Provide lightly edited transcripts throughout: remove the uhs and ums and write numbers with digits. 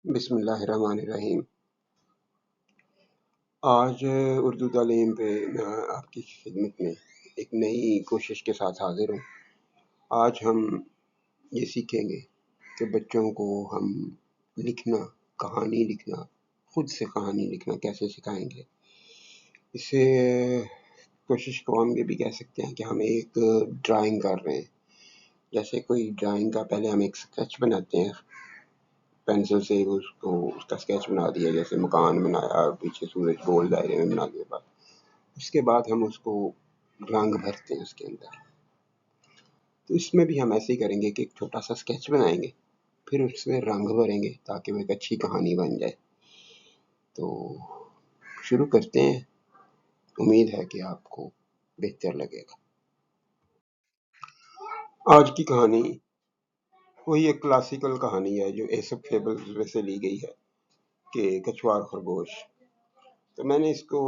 بسم اللہ الرحمن الرحیم۔ آج اردو تعلیم پہ میں آپ کی خدمت میں ایک نئی کوشش کے ساتھ حاضر ہوں۔ آج ہم یہ سیکھیں گے کہ بچوں کو ہم لکھنا، کہانی لکھنا، خود سے کہانی لکھنا کیسے سکھائیں گے۔ اسے کوشش کو ہم یہ بھی کہہ سکتے ہیں کہ ہم ایک ڈرائنگ کر رہے ہیں۔ جیسے کوئی ڈرائنگ کا پہلے ہم ایک اسکیچ بناتے ہیں، پینسل سے اس کا اسکیچ بنا دیا، جیسے مکان بنایا، پیچھے سورج گول دائرے میں بنا دیا۔ بعد اس کے بعد ہم اس کو رنگ بھرتے ہیں اس کے اندر۔ تو اس میں بھی ہم ایسے ہی کریں گے کہ ایک چھوٹا سا اسکیچ بنائیں گے، پھر اس میں رنگ بھریں گے تاکہ وہ ایک اچھی کہانی بن جائے۔ تو شروع کرتے ہیں، امید ہے کہ آپ کو بہتر لگے گا۔ آج کی کہانی وہی ایک کلاسیکل کہانی ہے جو ایسپ فیبل سے لی گئی ہے کہ کچھوا اور خرگوش۔ تو میں نے اس کو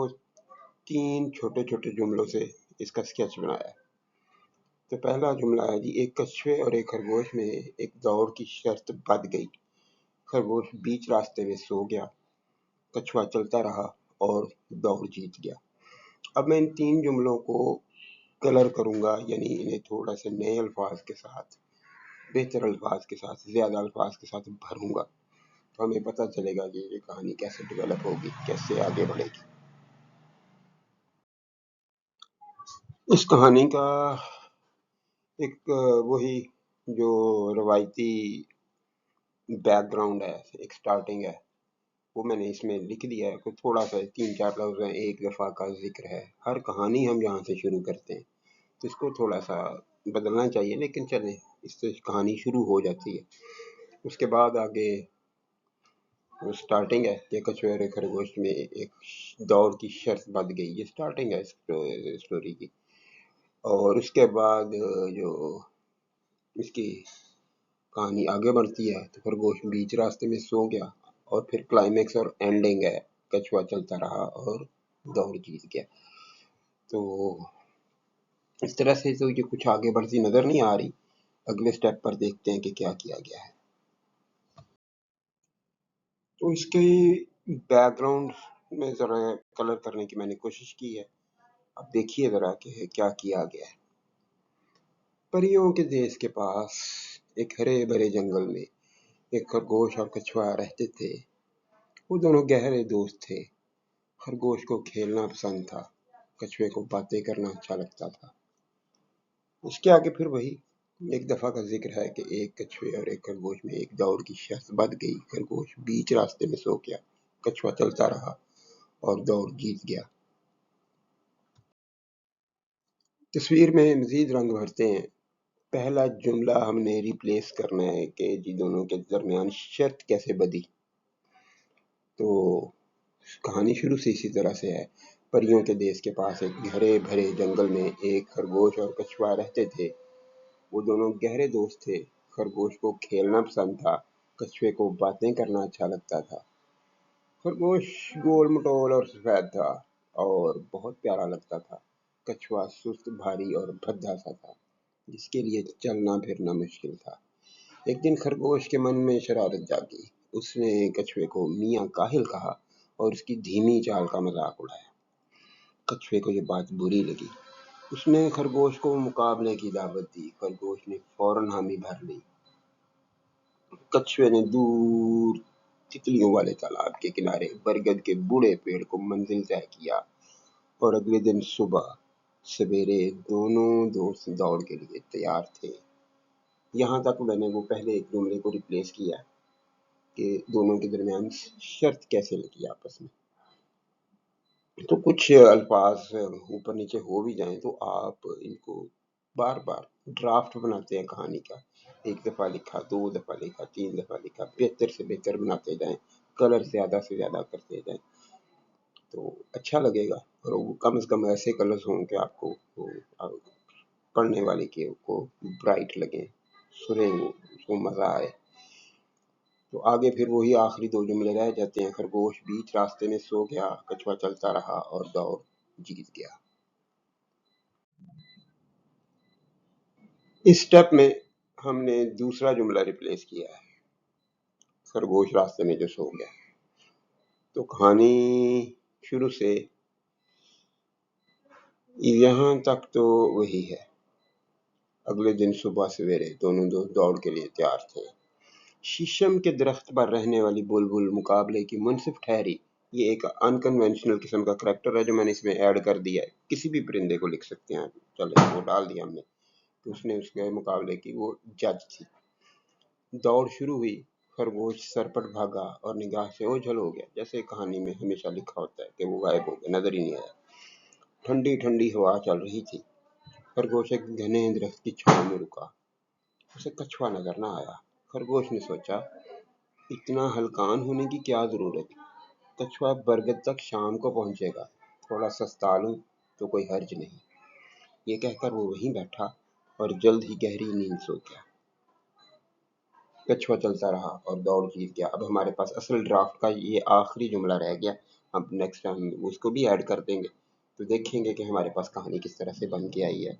3 چھوٹے چھوٹے جملوں سے اس کا اسکیچ بنایا ہے۔ تو پہلا جملہ ہے جی، ایک کچھوے اور ایک خرگوش میں ایک دوڑ کی شرط بد گئی، خرگوش بیچ راستے میں سو گیا، کچھوا چلتا رہا اور دوڑ جیت گیا۔ اب میں ان 3 جملوں کو کلر کروں گا، یعنی انہیں تھوڑا سے نئے الفاظ کے ساتھ، بہتر الفاظ کے ساتھ، زیادہ الفاظ کے ساتھ بھروں گا، تو ہمیں پتہ چلے گا کہ یہ کہانی کیسے ڈیولپ ہوگی، کیسے آگے بڑھے گی۔ اس کہانی کا ایک وہی جو روایتی بیک گراؤنڈ ہے، ایک سٹارٹنگ ہے، وہ میں نے اس میں لکھ دیا ہے۔ کوئی تھوڑا سا 3-4 لفظ ہیں، ایک دفعہ کا ذکر ہے۔ ہر کہانی ہم یہاں سے شروع کرتے ہیں، تو اس کو تھوڑا سا بدلنا چاہیے، لیکن چلیں، اس سے کہانی شروع ہو جاتی ہے۔ اس کے بعد آگے سٹارٹنگ ہے کہ کچھوے اور خرگوش میں ایک دوڑ کی شرط بد گئی، یہ سٹارٹنگ ہے اسٹوری کی۔ اور اس کے بعد جو اس کی کہانی آگے بڑھتی ہے تو خرگوش بیچ راستے میں سو گیا، اور پھر کلائمیکس اور اینڈنگ ہے، کچھوا چلتا رہا اور دوڑ جیت گیا۔ تو اس طرح سے تو یہ کچھ آگے بڑھتی نظر نہیں آ رہی۔ اگلے سٹیپ پر دیکھتے ہیں کہ کیا کیا گیا ہے۔ تو اس کی بیک گراؤنڈ میں ذرا کلر کرنے کی میں نے کوشش کی ہے۔ اب دیکھیے ذرا کہ کیا کیا گیا ہے۔ پریوں کے دیش کے پاس ایک ہرے بھرے جنگل میں ایک خرگوش اور کچھوا رہتے تھے۔ وہ دونوں گہرے دوست تھے۔ خرگوش کو کھیلنا پسند تھا، کچھوے کو باتیں کرنا اچھا لگتا تھا۔ اس کے آگے پھر وہی ایک دفعہ کا ذکر ہے کہ ایک کچھوے اور ایک خرگوش میں ایک دوڑ کی شرط بد گئی، خرگوش بیچ راستے میں سو گیا، کچھوا چلتا رہا اور دوڑ جیت گیا۔ تصویر میں مزید رنگ بھرتے ہیں۔ پہلا جملہ ہم نے ریپلیس کرنا ہے کہ جی دونوں کے درمیان شرط کیسے بدی۔ تو کہانی شروع سے اسی طرح سے ہے۔ پریوں کے دیش کے پاس ایک ہرے بھرے جنگل میں ایک خرگوش اور کچھوا رہتے تھے۔ وہ دونوں گہرے دوست تھے۔ خرگوش کو کھیلنا پسند تھا، کچھوے کو باتیں کرنا اچھا لگتا تھا۔ خرگوش گول مٹول اور سفید تھا اور بہت پیارا لگتا تھا۔ کچھوا سست، بھاری اور بھدا سا تھا، جس کے لیے چلنا پھرنا مشکل تھا۔ ایک دن خرگوش کے من میں شرارت جاگی۔ اس نے کچھوے کو میاں کاہل کہا اور اس کی دھیمی چال کا مذاق اڑایا۔ کچھوے کو یہ بات بری لگی۔ اس نے خرگوش کو مقابلے کی دعوت دی۔ خرگوش نے فوراً حامی بھر لی۔ کچھوے نے دور تتلیوں والے تالاب کے کنارے برگد کے بوڑھے پیڑ کو منزل طے کیا، اور اگلے دن صبح سویرے دونوں دوست دوڑ کے لیے تیار تھے۔ یہاں تک میں نے وہ پہلے ایک جملے کو ریپلیس کیا کہ دونوں کے درمیان شرط کیسے لگی آپس میں۔ تو کچھ الفاظ اوپر نیچے ہو بھی جائیں تو آپ ان کو بار بار ڈرافٹ بناتے ہیں کہانی کا، 1 دفعہ لکھا، 2 دفعہ لکھا، 3 دفعہ لکھا، بہتر سے بہتر بناتے جائیں، کلر زیادہ سے زیادہ کرتے جائیں تو اچھا لگے گا۔ اور وہ کم از کم ایسے کلرز ہوں کہ آپ کو پڑھنے والے کے کو برائٹ لگیں، سنیں اس کو مزہ آئے۔ تو آگے پھر وہی آخری 2 جملے رہ جاتے ہیں۔ خرگوش بیچ راستے میں سو گیا، کچھوا چلتا رہا اور دوڑ جیت گیا۔ اس سٹیپ میں ہم نے دوسرا جملہ ریپلیس کیا ہے۔ खरगोश रास्ते में जो सो गया। तो कहानी शुरू से यहाँ तक तो वही है। अगले दिन सुबह सवेरे दोनों दोस्त दौड़ के लिए तैयार थे। शीशम के दरख्त पर रहने वाली बुलबुल मुकाबले की मुनसिफ ठहरी। ये एक अनकन्वेंशनल किस्म का करैक्टर है जो मैंने इसमें ऐड कर दिया है। किसी भी परिंदे को लिख सकते हैं, चले वो डाल दिया हमने। तो उसने उसके मुकाबले की वो जज थी। दौड़ शुरू हुई। खरगोश सरपट भागा और निगाह से ओझल हो गया। जैसे कहानी में हमेशा लिखा होता है कि वो गायब हो गया, नजर ही नहीं आया। ठंडी ठंडी हवा चल रही थी। खरगोश एक घने दरख्त की छांव में रुका। उसे कछुआ नजर न आया। खरगोश ने सोचा, इतना हलकान होने की क्या जरूरत? कछुआ बरगद तक शाम को पहुंचेगा, थोड़ा सस्ता लूं तो कोई हर्ज नहीं। ये कहकर वो वहीं बैठा और जल्द ही गहरी नींद सो गया। कछुआ चलता रहा और दौड़ जीत गया। अब हमारे पास असल ड्राफ्ट का ये आखिरी जुमला रह गया। हम नेक्स्ट टाइम उसको भी ऐड कर देंगे, तो देखेंगे कि हमारे पास कहानी किस तरह से बन के आई है।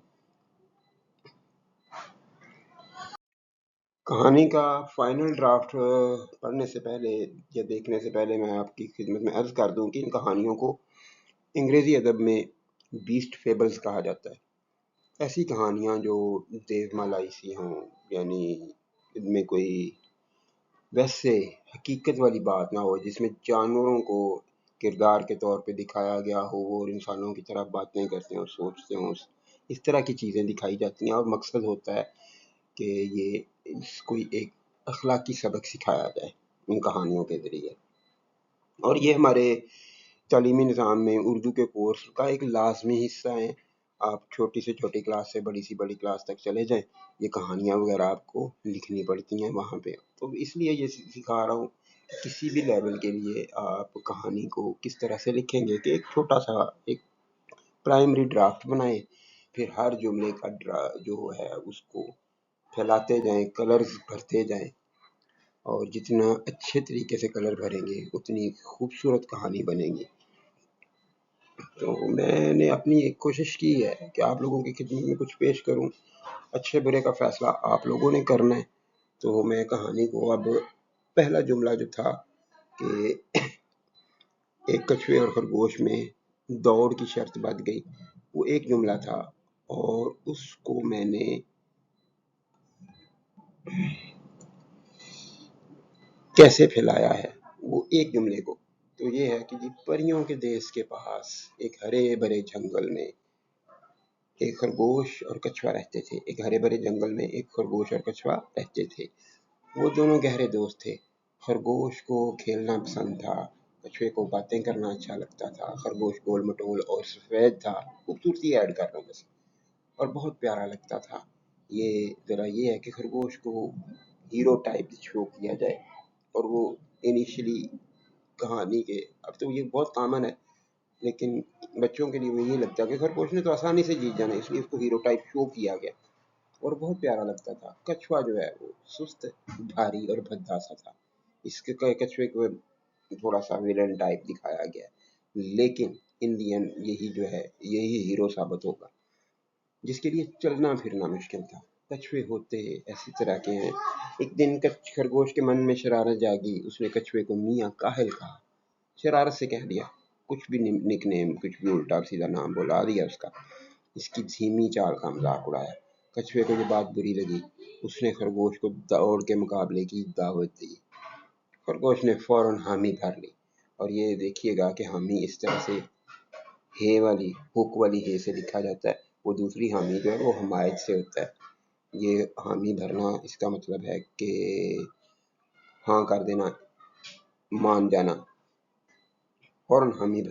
कहानी का फाइनल ड्राफ्ट पढ़ने से पहले या देखने से पहले मैं आपकी खिदमत में अर्ज कर दूं कि इन कहानियों को अंग्रेजी अदब में बीस्ट फेबल्स कहा जाता है। ऐसी कहानियां जो देवमालाई सी हों, यानी इनमें कोई वैसे हकीकत वाली बात ना हो, जिसमें जानवरों को किरदार के तौर पे दिखाया गया हो, वो और इंसानों की तरह बातें करते हों, सोचते हों, इस तरह की चीज़ें दिखाई जाती हैं। और मकसद होता है कि ये कोई एक अखलाकी सबक सिखाया जाए इन कहानियों के ज़रिए। और ये हमारे तालीमी निज़ाम में उर्दू के कोर्स का एक लाजमी हिस्सा है। आप छोटी से छोटी क्लास से बड़ी सी बड़ी क्लास तक चले जाएं, ये कहानियाँ वगैरह आपको लिखनी पड़ती हैं वहाँ पे। तो इसलिए ये सिखा रहा हूँ कि किसी भी लेवल के लिए आप कहानी को किस तरह से लिखेंगे कि एक छोटा सा एक प्राइमरी ड्राफ्ट बनाएं, फिर हर जुमले का जो है उसको फैलाते जाएं, कलर्स भरते जाएं, और जितना अच्छे तरीके से कलर भरेंगे उतनी खूबसूरत कहानी बनेगी। तो मैंने अपनी एक कोशिश की है कि आप लोगों की खिदमत में कुछ पेश करूं। अच्छे बुरे का फैसला आप लोगों ने करना है। तो मैं कहानी को अब पहला जुमला जो था कि एक कछुए और खरगोश में दौड़ की शर्त बंध गई, वो एक जुमला था और उसको मैंने कैसे फैलाया है वो एक जुमले को। तो ये है कि जी परियों के देश के पास एक हरे भरे जंगल में एक खरगोश और कछुआ रहते थे। एक हरे भरे जंगल में एक खरगोश और कछुआ रहते थे। वो दोनों गहरे दोस्त थे। खरगोश को खेलना पसंद था, कछुए को बातें करना अच्छा लगता था। खरगोश गोल मटोल और सफेद था, खूबसूरती ऐड कर रहा हूँ बस, और बहुत प्यारा लगता था। ये जरा ये है कि खरगोश को हीरो टाइप शो किया जाए, और वो इनिशियली कहानी के, अब तो ये बहुत कॉमन है, लेकिन बच्चों के लिए वो ये लगता है कि खरगोश ने तो आसानी से जीत जाना, इसलिए उसको हीरो टाइप शो किया गया और बहुत प्यारा लगता था। कछुआ जो है वो सुस्त, भारी और भद्दा सा था। इसके कछुए को थोड़ा सा विलन टाइप दिखाया गया, लेकिन इन दी एंड यही जो है यही हीरो साबित होगा, जिसके लिए चलना फिरना मुश्किल था। कछुए होते ऐसी तरह के हैं। एक दिन खरगोश के मन में शरारत जागी। उसने कछुए को मियाँ काहिल कहा, शरारत से कह दिया, कुछ भी निकनेम, कुछ भी उल्टा सीधा नाम बुला दिया उसका। इसकी धीमी चाल का मजाक उड़ाया। कछुए को ये बात बुरी लगी। उसने खरगोश को दौड़ के मुकाबले की दावत दी। खरगोश ने फौरन हामी भर ली। और ये देखिएगा कि हामी इस तरह से हे वाली हुक वाली हे से लिखा जाता है। वो दूसरी हामी जो है वो हमायत से होता है। ये हामी भरना इसका मतलब है कि हाँ कर देना, मान जाना। फौरन हामी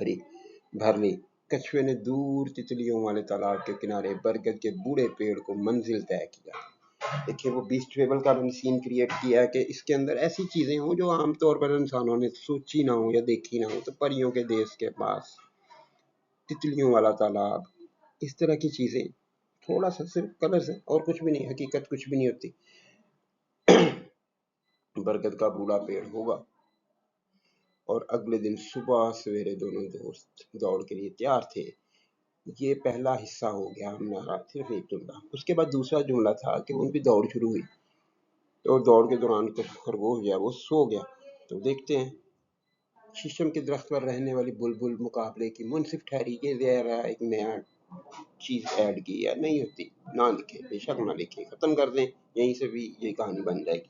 भर ली। कछुए ने दूर तितलियों वाले तालाब के किनारे बरगद के बूढ़े पेड़ को मंजिल तय किया। देखिए वो बीस्ट फेबल का भी सीन क्रिएट किया है कि इसके अंदर ऐसी चीजें हों जो आमतौर पर इंसानों ने सोची ना हो या देखी ना हो। तो परियों के देश के पास, तितलियों वाला तालाब, इस तरह की चीजें, थोड़ा सा सिर्फ कलर से और कुछ भी नहीं, हकीकत कुछ भी नहीं होती। बरगद का बूढ़ा पेड़ होगा। और अगले दिन सुबह सवेरे दोनों दोस्त दौड़ के लिए तैयार थे। ये पहला हिस्सा हो गया हमारा, सिर्फ एक जुमला। उसके बाद दूसरा जुमला था कि उनकी दौड़ शुरू हुई। तो दौड़ के दौरान खरगोश जो है वो सो गया। तो देखते हैं शीशम के दरख्त पर रहने वाली बुलबुल मुकाबले की मुनसिफ ठहरी कि जरा एक नया चीज ऐड की है, नहीं होती ना लिखे, बेशक ना लिखे, खत्म कर दें, यहीं से भी ये कहानी बन जाएगी।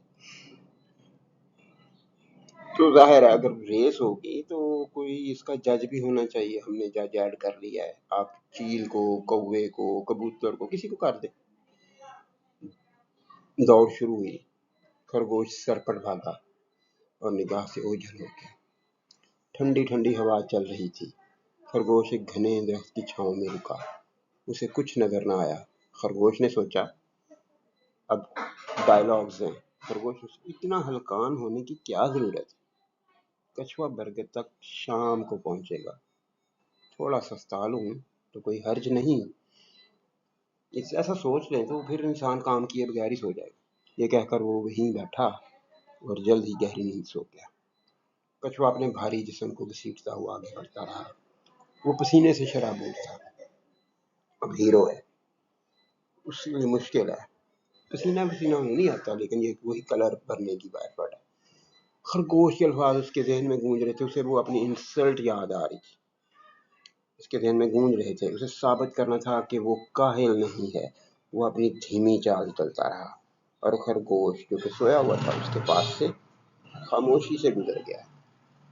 तो जाहिर है अगर रेस होगी तो कोई इसका जज भी होना चाहिए, हमने जज ऐड कर लिया है, आप चील को, कौवे को, कबूतर को, किसी को कर दे। दौड़ शुरू हुई, खरगोश सरपट भागा और निगाह से ओझल हो गया। ठंडी ठंडी हवा चल रही थी। खरगोश एक घने दरख्त की छांव में रुका। उसे कुछ नजर न आया। खरगोश ने सोचा, अब डायलॉग्स हैं। खरगोश, इतना हलकान होने की क्या जरूरत है? कछुआ बरगद तक शाम को पहुंचेगा, थोड़ा सस्ता लूं तो कोई हर्ज नहीं। ऐसा सोच लें तो फिर इंसान काम किए बगैर ही सो जाएगा। ये कहकर वो वहीं बैठा और जल्द ही गहरी नींद सो गया। कछुआ अपने भारी जिस्म को घसीटता हुआ आगे बढ़ता रहा। वो पसीने से शराबूर था। अब हीरो है, उसके लिए मुश्किल है। पसीना पसीना नहीं आता, लेकिन ये वही कलर भरने की बात है। खरगोश के अल्फाज उसके जहन में गूंज रहे थे। उसे वो अपनी इंसल्ट याद आ रही थी, उसके जहन में गूंज रहे थे। उसे साबित करना था कि वो काहिल नहीं है। वो अपनी धीमी चाल चलता रहा और खरगोश जो कि सोया हुआ था उसके पास से खामोशी से गुजर गया।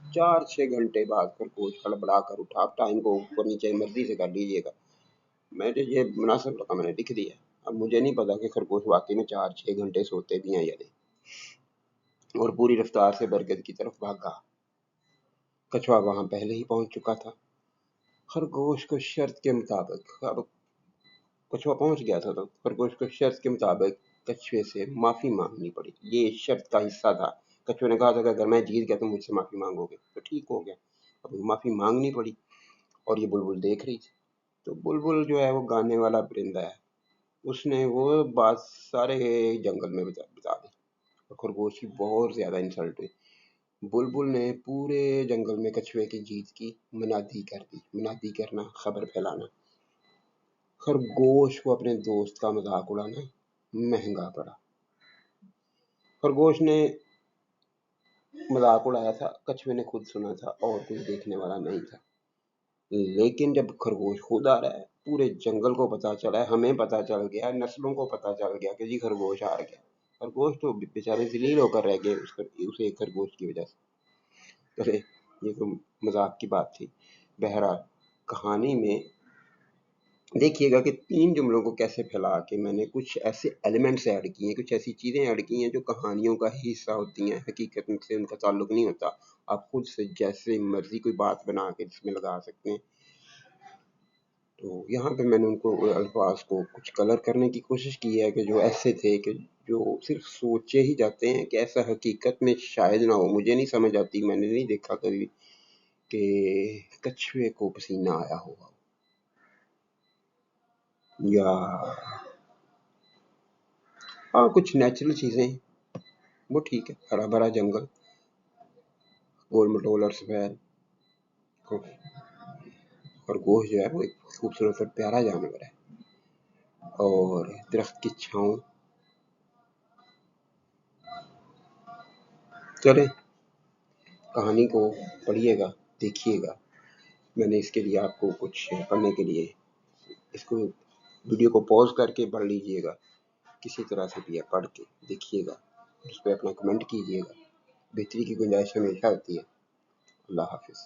4-6 घंटे बाद खरगोश हड़बड़ा कर उठा। आप टाइम को ऊपर नीचे मर्जी से कर लीजिएगा, मैंने ये मुनासिब रखा, मैंने लिख दिया। अब मुझे नहीं पता कि खरगोश वाकई में 4-6 घंटे सोते भी हैं या नहीं। और पूरी रफ्तार से बरगद की तरफ भागा। कछुआ वहां पहले ही पहुंच चुका था। खरगोश को शर्त के मुताबिक, अब कछुआ पहुंच गया था तो खरगोश को शर्त के मुताबिक कछुए से माफी मांगनी पड़ी। ये शर्त का हिस्सा था। कछुए ने कहा था कि अगर मैं जीत गया तो मुझसे माफी मांगोगे, तो ठीक हो गया। अब माफी मांगनी पड़ी और ये बुलबुल देख रही थी। तो बुलबुल जो है वो गाने वाला परिंदा है, उसने वो बात सारे जंगल में बता दी और खरगोश की बहुत ज्यादा इंसल्ट हुई। बुलबुल ने पूरे जंगल में कछुए की जीत की मुनादी कर दी। मुनादी करना, खबर फैलाना। खरगोश को अपने दोस्त का मजाक उड़ाना महंगा पड़ा। खरगोश ने मजाक उड़ाया था, कछुए ने खुद सुना था और कोई देखने वाला नहीं था। लेकिन जब खरगोश खुद आ रहा है, पूरे जंगल को पता चला है, हमें पता चल गया, नस्लों को पता चल गया कि जी खरगोश हार गया। खरगोश तो बेचारे जलील होकर रह गए उसे खरगोश की वजह से। अरे ये तो मजाक की बात थी। बहरहाल कहानी में देखिएगा कि 3 जुमलों को कैसे फैला के मैंने कुछ ऐसे एलिमेंट्स ऐड किए हैं, कुछ ऐसी चीज़ें ऐड की हैं जो कहानियों का ही हिस्सा होती हैं, हकीकत से उनका ताल्लुक नहीं होता। आप खुद से जैसे मर्जी कोई बात बना के इसमें लगा सकते हैं। तो यहाँ पे मैंने उनको अल्फाज को कुछ कलर करने की कोशिश की है कि जो ऐसे थे कि जो सिर्फ सोचे ही जाते हैं कि ऐसा हकीकत में शायद ना हो। मुझे नहीं समझ आती, मैंने नहीं देखा कभी कि कछुए को पसीना आया होगा या हाँ कुछ नेचुरल चीज़ें, वो ठीक है। हरा भरा जंगल, गोल मटोल और सफेद खरगोश जो है वो एक खूबसूरत और प्यारा जानवर है और दरख्त की छाँव। चले कहानी को पढ़िएगा, देखिएगा। मैंने इसके लिए आपको कुछ पढ़ने के लिए इसको वीडियो को पॉज करके पढ़ लीजिएगा, किसी तरह से भी पढ़ के देखिएगा, उस पर अपना कमेंट कीजिएगा। बेहतरी की गुंजाइश हमेशा होती है। अल्लाह हाफिज़।